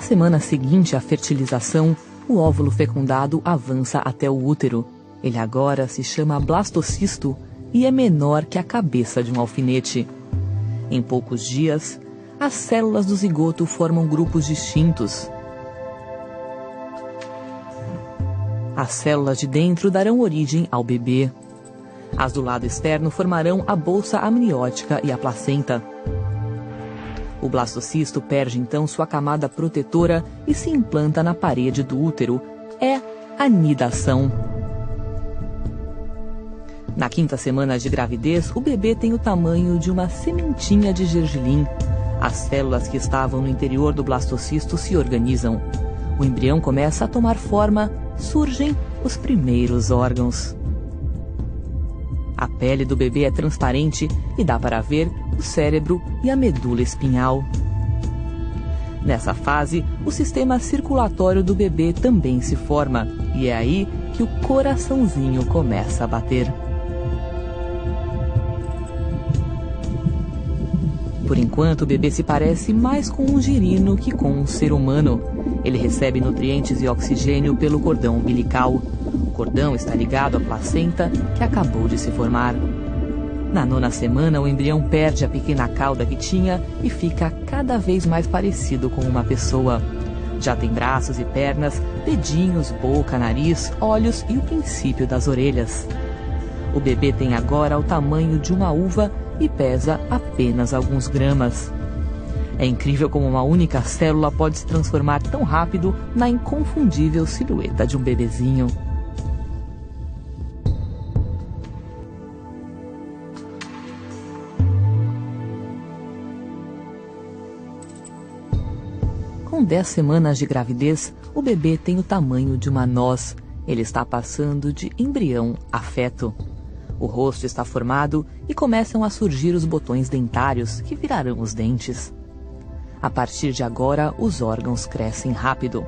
semana seguinte à fertilização, o óvulo fecundado avança até o útero. Ele agora se chama blastocisto e é menor que a cabeça de um alfinete. Em poucos dias, as células do zigoto formam grupos distintos. As células de dentro darão origem ao bebê. As do lado externo formarão a bolsa amniótica e a placenta. O blastocisto perde então sua camada protetora e se implanta na parede do útero. É a nidação. Na 5ª semana de gravidez, o bebê tem o tamanho de uma sementinha de gergelim. As células que estavam no interior do blastocisto se organizam. O embrião começa a tomar forma, surgem os primeiros órgãos. A pele do bebê é transparente e dá para ver o cérebro e a medula espinhal. Nessa fase, o sistema circulatório do bebê também se forma, e é aí que o coraçãozinho começa a bater. Por enquanto, o bebê se parece mais com um girino que com um ser humano. Ele recebe nutrientes e oxigênio pelo cordão umbilical. O cordão está ligado à placenta, que acabou de se formar. Na 9ª semana, o embrião perde a pequena cauda que tinha e fica cada vez mais parecido com uma pessoa. Já tem braços e pernas, dedinhos, boca, nariz, olhos e o princípio das orelhas. O bebê tem agora o tamanho de uma uva e pesa apenas alguns gramas. É incrível como uma única célula pode se transformar tão rápido na inconfundível silhueta de um bebezinho. Com 10 semanas de gravidez, o bebê tem o tamanho de uma noz. Ele está passando de embrião a feto. O rosto está formado e começam a surgir os botões dentários, que virarão os dentes. A partir de agora, os órgãos crescem rápido.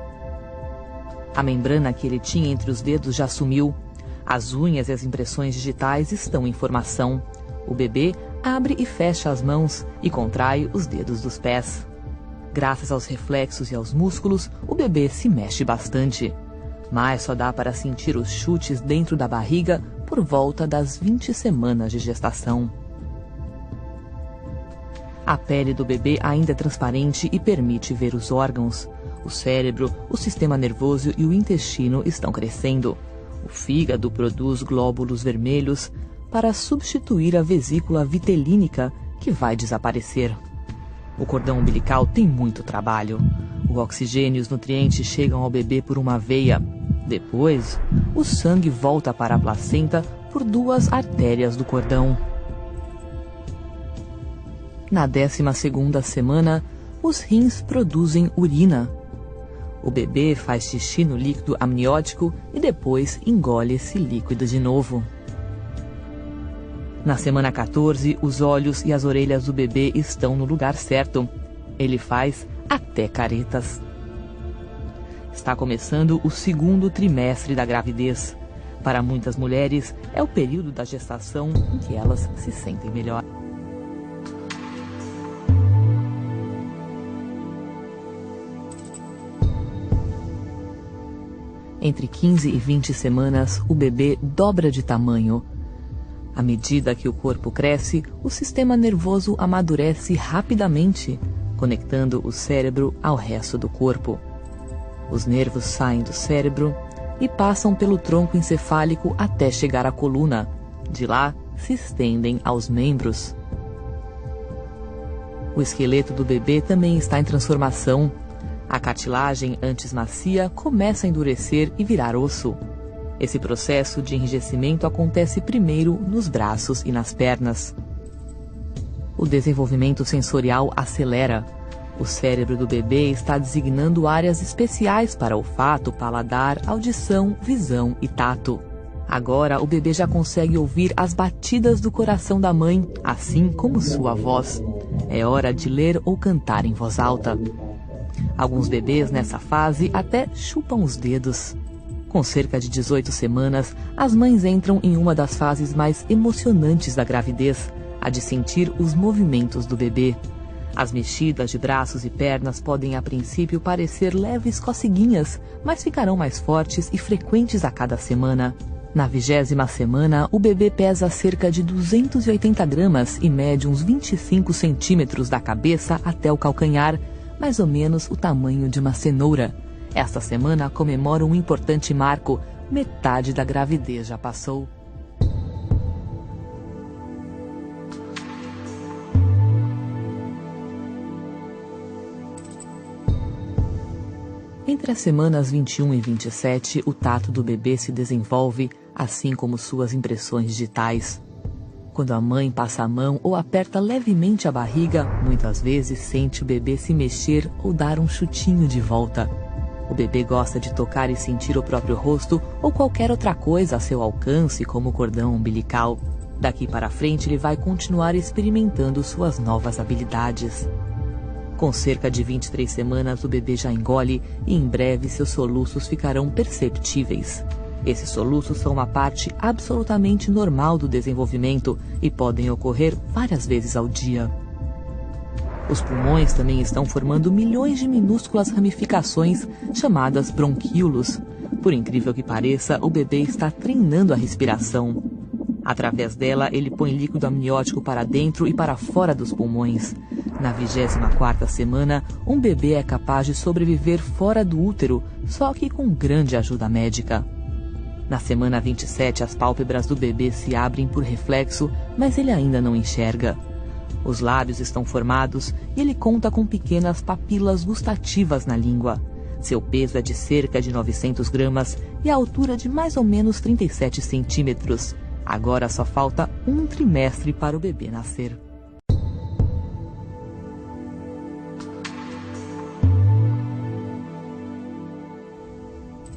A membrana que ele tinha entre os dedos já sumiu. As unhas e as impressões digitais estão em formação. O bebê abre e fecha as mãos e contrai os dedos dos pés. Graças aos reflexos e aos músculos, o bebê se mexe bastante. Mas só dá para sentir os chutes dentro da barriga por volta das 20 semanas de gestação. A pele do bebê ainda é transparente e permite ver os órgãos. O cérebro, o sistema nervoso e o intestino estão crescendo. O fígado produz glóbulos vermelhos para substituir a vesícula vitelínica, que vai desaparecer. O cordão umbilical tem muito trabalho. O oxigênio e os nutrientes chegam ao bebê por uma veia. Depois, o sangue volta para a placenta por 2 artérias do cordão. Na 12ª semana, os rins produzem urina. O bebê faz xixi no líquido amniótico e depois engole esse líquido de novo. Na semana 14, os olhos e as orelhas do bebê estão no lugar certo. Ele faz até caretas. Está começando o 2º trimestre da gravidez. Para muitas mulheres, é o período da gestação em que elas se sentem melhor. Entre 15 e 20 semanas, o bebê dobra de tamanho. À medida que o corpo cresce, o sistema nervoso amadurece rapidamente, conectando o cérebro ao resto do corpo. Os nervos saem do cérebro e passam pelo tronco encefálico até chegar à coluna. De lá, se estendem aos membros. O esqueleto do bebê também está em transformação. A cartilagem, antes macia, começa a endurecer e virar osso. Esse processo de enrijecimento acontece primeiro nos braços e nas pernas. O desenvolvimento sensorial acelera. O cérebro do bebê está designando áreas especiais para olfato, paladar, audição, visão e tato. Agora o bebê já consegue ouvir as batidas do coração da mãe, assim como sua voz. É hora de ler ou cantar em voz alta. Alguns bebês nessa fase até chupam os dedos. Com cerca de 18 semanas, as mães entram em uma das fases mais emocionantes da gravidez, a de sentir os movimentos do bebê. As mexidas de braços e pernas podem a princípio parecer leves coceguinhas, mas ficarão mais fortes e frequentes a cada semana. Na 20ª semana, o bebê pesa cerca de 280 gramas e mede uns 25 centímetros da cabeça até o calcanhar, mais ou menos o tamanho de uma cenoura. Esta semana comemora um importante marco: metade da gravidez já passou. Entre as semanas 21 e 27, o tato do bebê se desenvolve, assim como suas impressões digitais. Quando a mãe passa a mão ou aperta levemente a barriga, muitas vezes sente o bebê se mexer ou dar um chutinho de volta. O bebê gosta de tocar e sentir o próprio rosto ou qualquer outra coisa a seu alcance, como o cordão umbilical. Daqui para frente, ele vai continuar experimentando suas novas habilidades. Com cerca de 23 semanas, o bebê já engole e em breve seus soluços ficarão perceptíveis. Esses soluços são uma parte absolutamente normal do desenvolvimento e podem ocorrer várias vezes ao dia. Os pulmões também estão formando milhões de minúsculas ramificações chamadas bronquíolos. Por incrível que pareça, o bebê está treinando a respiração. Através dela, ele põe líquido amniótico para dentro e para fora dos pulmões. Na 24ª semana, um bebê é capaz de sobreviver fora do útero, só que com grande ajuda médica. Na semana 27, as pálpebras do bebê se abrem por reflexo, mas ele ainda não enxerga. Os lábios estão formados e ele conta com pequenas papilas gustativas na língua. Seu peso é de cerca de 900 gramas e a altura de mais ou menos 37 centímetros. Agora só falta um trimestre para o bebê nascer.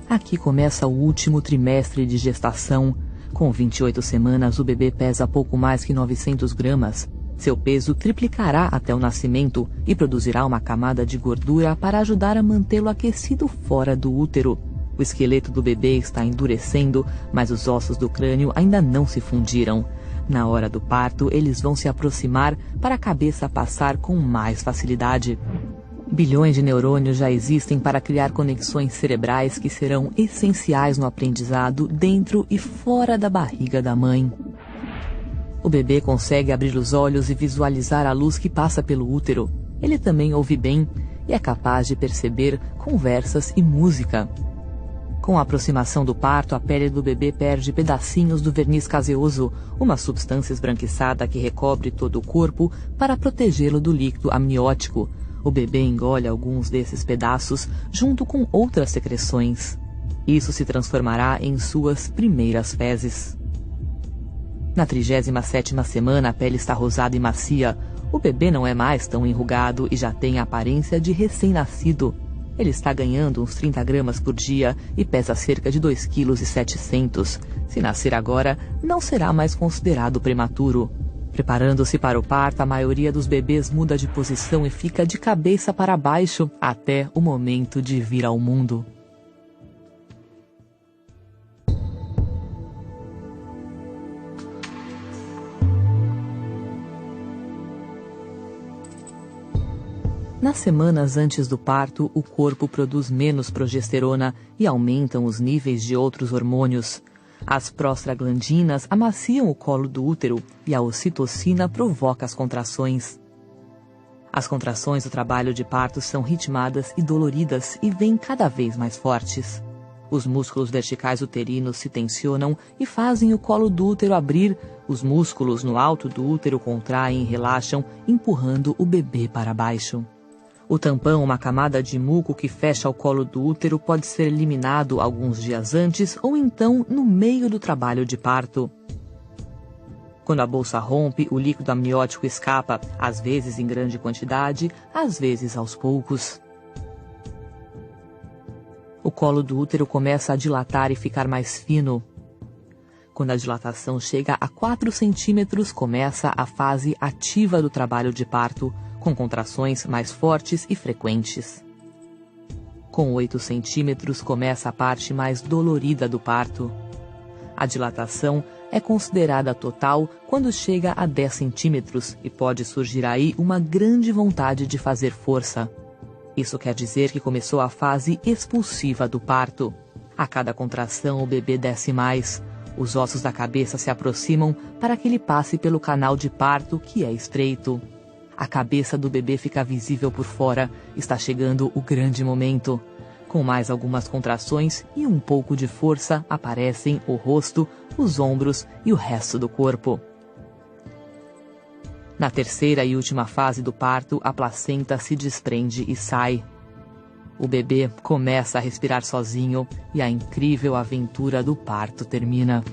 Aqui começa o último trimestre de gestação. Com 28 semanas, o bebê pesa pouco mais que 900 gramas. Seu peso triplicará até o nascimento e produzirá uma camada de gordura para ajudar a mantê-lo aquecido fora do útero. O esqueleto do bebê está endurecendo, mas os ossos do crânio ainda não se fundiram. Na hora do parto, eles vão se aproximar para a cabeça passar com mais facilidade. Bilhões de neurônios já existem para criar conexões cerebrais que serão essenciais no aprendizado dentro e fora da barriga da mãe. O bebê consegue abrir os olhos e visualizar a luz que passa pelo útero. Ele também ouve bem e é capaz de perceber conversas e música. Com a aproximação do parto, a pele do bebê perde pedacinhos do verniz caseoso, uma substância esbranquiçada que recobre todo o corpo para protegê-lo do líquido amniótico. O bebê engole alguns desses pedaços junto com outras secreções. Isso se transformará em suas primeiras fezes. Na 37ª semana, a pele está rosada e macia. O bebê não é mais tão enrugado e já tem a aparência de recém-nascido. Ele está ganhando uns 30 gramas por dia e pesa cerca de 2,7 kg. Se nascer agora, não será mais considerado prematuro. Preparando-se para o parto, a maioria dos bebês muda de posição e fica de cabeça para baixo até o momento de vir ao mundo. Nas semanas antes do parto, o corpo produz menos progesterona e aumentam os níveis de outros hormônios. As prostaglandinas amaciam o colo do útero e a ocitocina provoca as contrações. As contrações do trabalho de parto são ritmadas e doloridas e vêm cada vez mais fortes. Os músculos verticais uterinos se tensionam e fazem o colo do útero abrir. Os músculos no alto do útero contraem e relaxam, empurrando o bebê para baixo. O tampão, uma camada de muco que fecha o colo do útero, pode ser eliminado alguns dias antes ou então no meio do trabalho de parto. Quando a bolsa rompe, o líquido amniótico escapa, às vezes em grande quantidade, às vezes aos poucos. O colo do útero começa a dilatar e ficar mais fino. Quando a dilatação chega a 4 centímetros, começa a fase ativa do trabalho de parto, com contrações mais fortes e frequentes. Com 8 centímetros, começa a parte mais dolorida do parto. A dilatação é considerada total quando chega a 10 centímetros e pode surgir aí uma grande vontade de fazer força. Isso quer dizer que começou a fase expulsiva do parto. A cada contração, o bebê desce mais. Os ossos da cabeça se aproximam para que ele passe pelo canal de parto, que é estreito. A cabeça do bebê fica visível por fora. Está chegando o grande momento. Com mais algumas contrações e um pouco de força, aparecem o rosto, os ombros e o resto do corpo. Na terceira e última fase do parto, a placenta se desprende e sai. O bebê começa a respirar sozinho e a incrível aventura do parto termina.